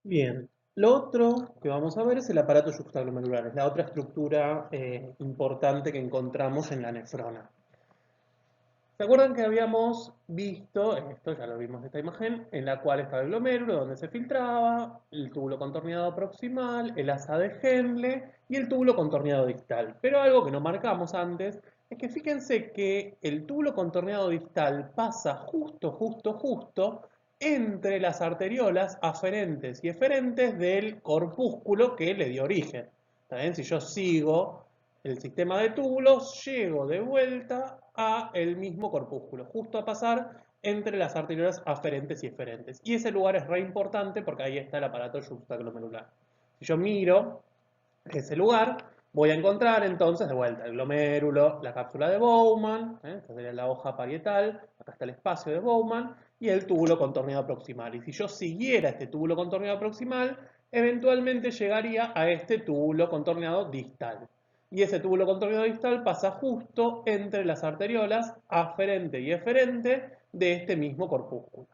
Bien, lo otro que vamos a ver es el aparato yuxtaglomerular, es la otra estructura importante que encontramos en la nefrona. ¿Se acuerdan que habíamos visto, esto ya lo vimos en esta imagen, en la cual estaba el glomérulo, donde se filtraba, el túbulo contorneado proximal, el asa de Henle y el túbulo contorneado distal? Pero algo que no marcamos antes es que fíjense que el túbulo contorneado distal pasa justo entre las arteriolas aferentes y eferentes del corpúsculo que le dio origen. ¿Está bien? Si yo sigo el sistema de túbulos, llego de vuelta a el mismo corpúsculo, justo a pasar entre las arteriolas aferentes y eferentes. Y ese lugar es re importante porque ahí está el aparato yuxtaglomerular. Si yo miro ese lugar, voy a encontrar entonces de vuelta el glomérulo, la cápsula de Bowman, esta sería la hoja parietal, acá está el espacio de Bowman, y el túbulo contorneado proximal. Y si yo siguiera este túbulo contorneado proximal, eventualmente llegaría a este túbulo contorneado distal. Y ese túbulo contorneado distal pasa justo entre las arteriolas aferente y eferente de este mismo corpúsculo.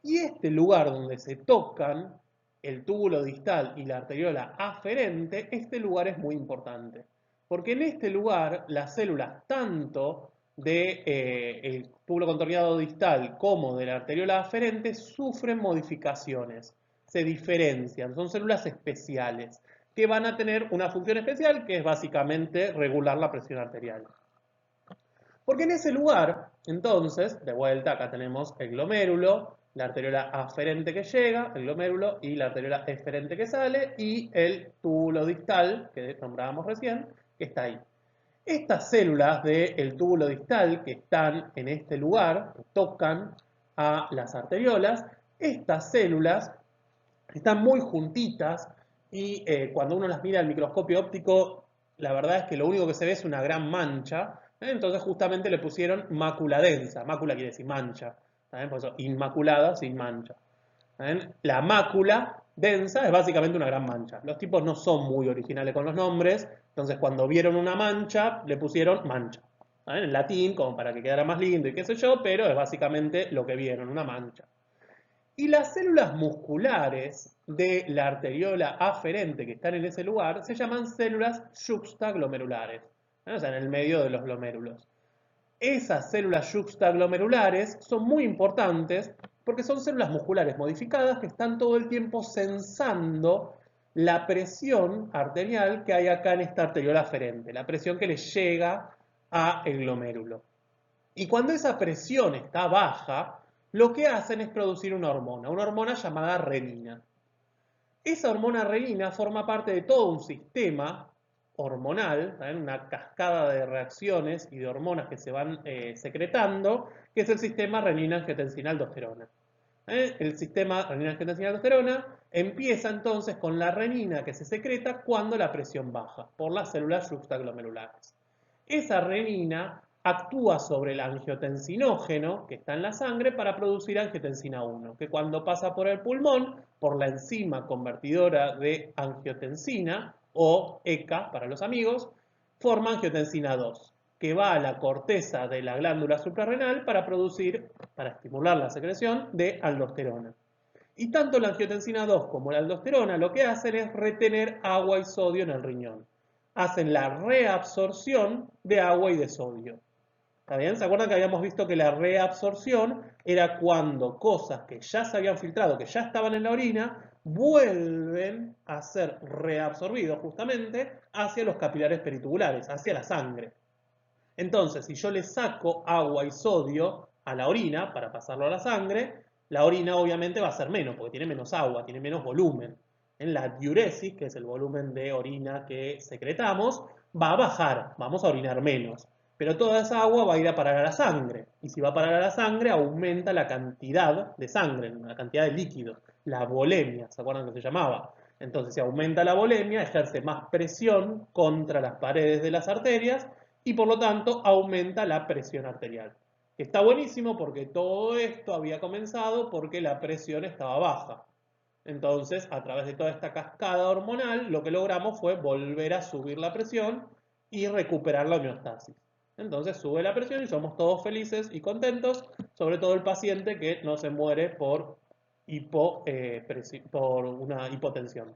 Y este lugar donde se tocan el túbulo distal y la arteriola aferente, este lugar es muy importante. Porque en este lugar las células tanto del túbulo contorneado distal como de la arteriola aferente sufren modificaciones, se diferencian, son células especiales que van a tener una función especial que es básicamente regular la presión arterial. Porque en ese lugar, entonces, de vuelta, acá tenemos el glomérulo, la arteriola aferente que llega, el glomérulo y la arteriola eferente que sale, y el túbulo distal, que nombrábamos recién, que está ahí. Estas células del túbulo distal que están en este lugar, que tocan a las arteriolas, estas células están muy juntitas y cuando uno las mira al microscopio óptico, la verdad es que lo único que se ve es una gran mancha. Entonces justamente le pusieron mácula densa. Mácula quiere decir mancha. Por eso, inmaculada sin mancha. La mácula densa es básicamente una gran mancha. Los tipos no son muy originales con los nombres, entonces cuando vieron una mancha le pusieron mancha. En latín, como para que quedara más lindo y qué sé yo, pero es básicamente lo que vieron, una mancha. Y las células musculares de la arteriola aferente que están en ese lugar se llaman células yuxtaglomerulares, o sea, en el medio de los glomérulos. Esas células yuxtaglomerulares son muy importantes porque son células musculares modificadas que están todo el tiempo sensando la presión arterial que hay acá en esta arteriola aferente, la presión que le llega al glomérulo. Y cuando esa presión está baja, lo que hacen es producir una hormona llamada renina. Esa hormona renina forma parte de todo un sistema hormonal, ¿saben? Una cascada de reacciones y de hormonas que se van secretando, que es el sistema renina-angiotensina-aldosterona. El sistema renina-angiotensina-aldosterona empieza entonces con la renina que se secreta cuando la presión baja por las células yuxtaglomerulares. Esa renina actúa sobre el angiotensinógeno que está en la sangre para producir angiotensina 1, que cuando pasa por el pulmón, por la enzima convertidora de angiotensina, o ECA para los amigos, forma angiotensina 2, que va a la corteza de la glándula suprarrenal para estimular la secreción de aldosterona. Y tanto la angiotensina 2 como la aldosterona lo que hacen es retener agua y sodio en el riñón. Hacen la reabsorción de agua y de sodio. ¿Está bien? ¿Se acuerdan que habíamos visto que la reabsorción era cuando cosas que ya se habían filtrado, que ya estaban en la orina, vuelven a ser reabsorbidos justamente hacia los capilares peritubulares, hacia la sangre? Entonces, si yo le saco agua y sodio a la orina para pasarlo a la sangre, la orina obviamente va a ser menos, porque tiene menos agua, tiene menos volumen. En la diuresis, que es el volumen de orina que secretamos, va a bajar, vamos a orinar menos. Pero toda esa agua va a ir a parar a la sangre. Y si va a parar a la sangre, aumenta la cantidad de sangre, la cantidad de líquido, la volemia, ¿se acuerdan que se llamaba? Entonces, si aumenta la volemia, ejerce más presión contra las paredes de las arterias y por lo tanto aumenta la presión arterial. Está buenísimo porque todo esto había comenzado porque la presión estaba baja. Entonces, a través de toda esta cascada hormonal, lo que logramos fue volver a subir la presión y recuperar la homeostasis. Entonces sube la presión y somos todos felices y contentos, sobre todo el paciente que no se muere por por una hipotensión.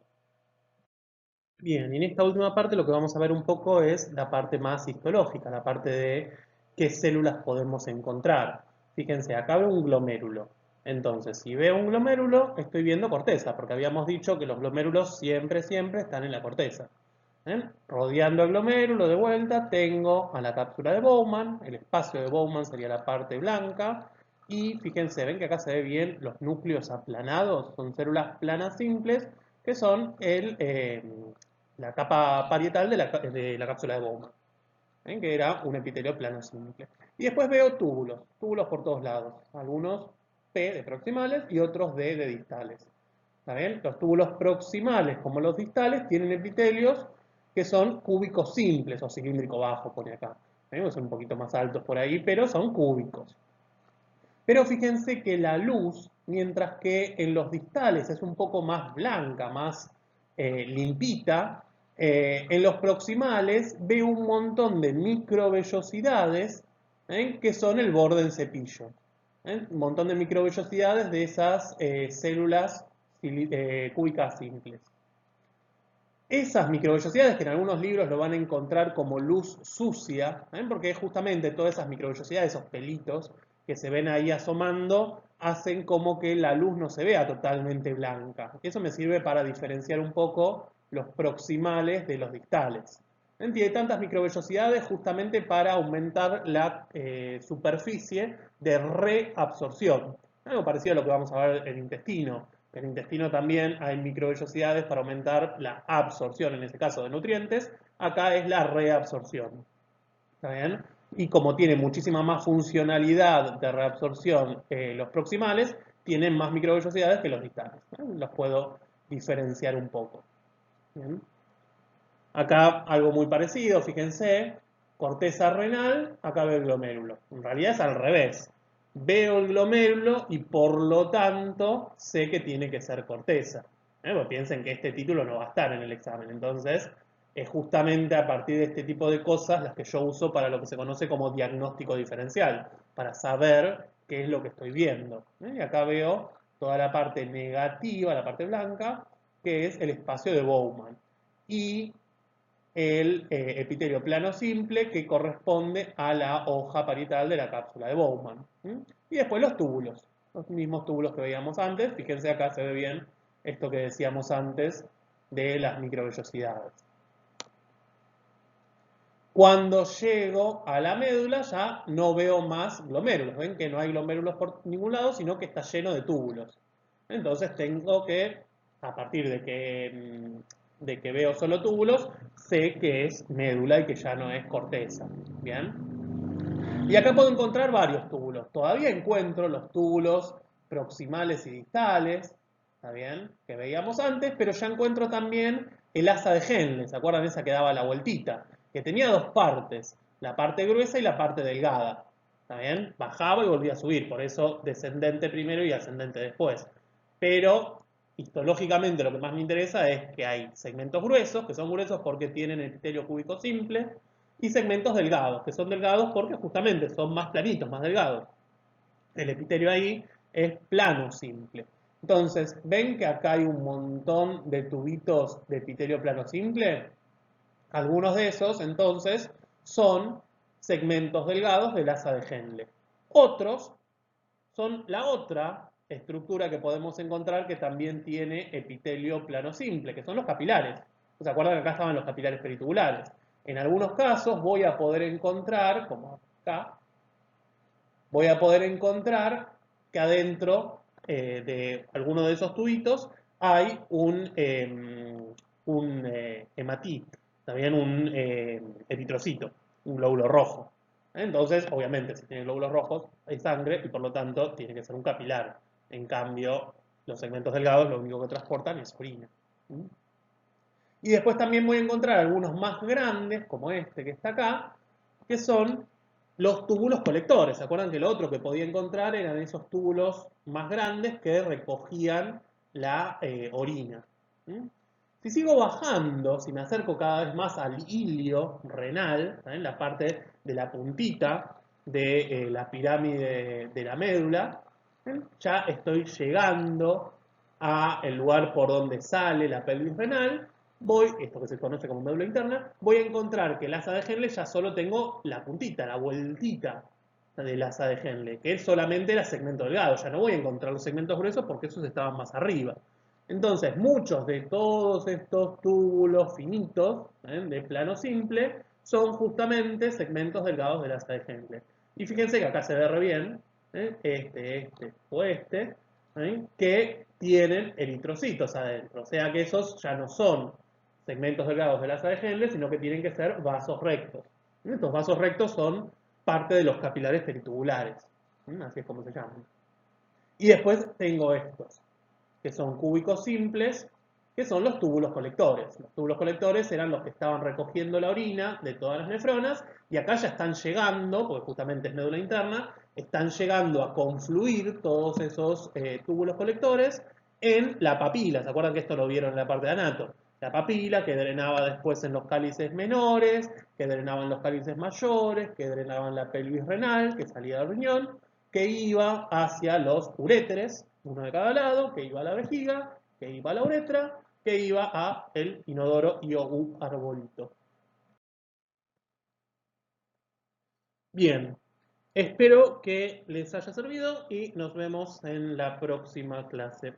Bien, y en esta última parte lo que vamos a ver un poco es la parte más histológica, la parte de qué células podemos encontrar. Fíjense, acá veo un glomérulo. Entonces, si veo un glomérulo, estoy viendo corteza, porque habíamos dicho que los glomérulos siempre, siempre están en la corteza. Rodeando el glomérulo de vuelta, tengo a la cápsula de Bowman, el espacio de Bowman sería la parte blanca, y fíjense, ven que acá se ve bien los núcleos aplanados, son células planas simples, que son la capa parietal de la cápsula de Bowman, que era un epitelio plano simple. Y después veo túbulos, túbulos por todos lados, algunos P de proximales y otros D de distales. ¿Está bien? Los túbulos proximales, como los distales, tienen epitelios que son cúbicos simples o cilíndrico bajo, pone acá. Son un poquito más altos por ahí, pero son cúbicos. Pero fíjense que la luz, mientras que en los distales es un poco más blanca, más limpita, en los proximales veo un montón de microvellosidades que son el borde del cepillo. Un montón de microvellosidades de esas células cúbicas simples. Esas microvellosidades, que en algunos libros lo van a encontrar como luz sucia, porque justamente todas esas microvellosidades, esos pelitos que se ven ahí asomando, hacen como que la luz no se vea totalmente blanca. Eso me sirve para diferenciar un poco los proximales de los distales. Tiene tantas microvellosidades justamente para aumentar la superficie de reabsorción. Algo parecido a lo que vamos a ver en el intestino. En el intestino también hay microvellosidades para aumentar la absorción, en este caso de nutrientes. Acá es la reabsorción. ¿Está bien? Y como tiene muchísima más funcionalidad de reabsorción los proximales, tienen más microvellosidades que los distales. Los puedo diferenciar un poco. ¿Bien? Acá algo muy parecido, fíjense, corteza renal, acá veo el glomérulo. En realidad es al revés. Veo el glomérulo y por lo tanto sé que tiene que ser corteza. Porque piensen que este título no va a estar en el examen. Entonces, es justamente a partir de este tipo de cosas las que yo uso para lo que se conoce como diagnóstico diferencial, para saber qué es lo que estoy viendo. Y acá veo toda la parte negativa, la parte blanca, que es el espacio de Bowman. Y el epitelio plano simple que corresponde a la hoja parietal de la cápsula de Bowman. Y después los mismos túbulos que veíamos antes. Fíjense acá se ve bien esto que decíamos antes de las microvellosidades. Cuando llego a la médula ya no veo más glomérulos. Ven que no hay glomérulos por ningún lado, sino que está lleno de túbulos. Entonces tengo que, a partir de que veo solo túbulos, sé que es médula y que ya no es corteza. ¿Bien? Y acá puedo encontrar varios túbulos. Todavía encuentro los túbulos proximales y distales, ¿está bien? Que veíamos antes, pero ya encuentro también el asa de Henle. ¿Se acuerdan esa que daba la vueltita? Que tenía dos partes, la parte gruesa y la parte delgada. ¿Está bien? Bajaba y volvía a subir, por eso descendente primero y ascendente después. Pero histológicamente lo que más me interesa es que hay segmentos gruesos, que son gruesos porque tienen epitelio cúbico simple, y segmentos delgados, que son delgados porque justamente son más planitos, más delgados. El epitelio ahí es plano simple. Entonces, ¿ven que acá hay un montón de tubitos de epitelio plano simple? Algunos de esos, entonces, son segmentos delgados del asa de Henle. Otros son la otra estructura que podemos encontrar que también tiene epitelio plano simple, que son los capilares. ¿Se acuerdan que acá estaban los capilares peritubulares? En algunos casos voy a poder encontrar, como acá, voy a poder encontrar que adentro de alguno de esos tubitos hay un hematit, también un eritrocito, un glóbulo rojo. Entonces, obviamente, si tiene glóbulos rojos, hay sangre y por lo tanto tiene que ser un capilar. En cambio, los segmentos delgados lo único que transportan es orina. Y después también voy a encontrar algunos más grandes, como este que está acá, que son los túbulos colectores. ¿Se acuerdan que lo otro que podía encontrar eran esos túbulos más grandes que recogían la orina? Si sigo bajando, si me acerco cada vez más al ilio renal, en la parte de la puntita de la pirámide de la médula, Ya estoy llegando al lugar por donde sale la pelvis renal. Voy, esto que se conoce como médula interna, voy a encontrar que el asa de Henle ya solo tengo la puntita, la vueltita del asa de Henle, que es solamente el segmento delgado. Ya no voy a encontrar los segmentos gruesos porque esos estaban más arriba. Entonces, muchos de todos estos túbulos finitos, de plano simple, son justamente segmentos delgados del asa de Henle. Y fíjense que acá se ve re bien, este o este, que tienen eritrocitos adentro. O sea que esos ya no son segmentos delgados del asa de Henle, sino que tienen que ser vasos rectos. Estos vasos rectos son parte de los capilares peritubulares, así es como se llaman. Y después tengo estos, que son cúbicos simples, que son los túbulos colectores. Los túbulos colectores eran los que estaban recogiendo la orina de todas las nefronas, y acá ya están llegando, porque justamente es médula interna, están llegando a confluir todos esos túbulos colectores en la papila. ¿Se acuerdan que esto lo vieron en la parte de anato? La papila que drenaba después en los cálices menores, que drenaba en los cálices mayores, que drenaba en la pelvis renal, que salía del riñón, que iba hacia los uréteres, uno de cada lado, que iba a la vejiga, que iba a la uretra, que iba a el inodoro y o arbolito. Bien, espero que les haya servido y nos vemos en la próxima clase.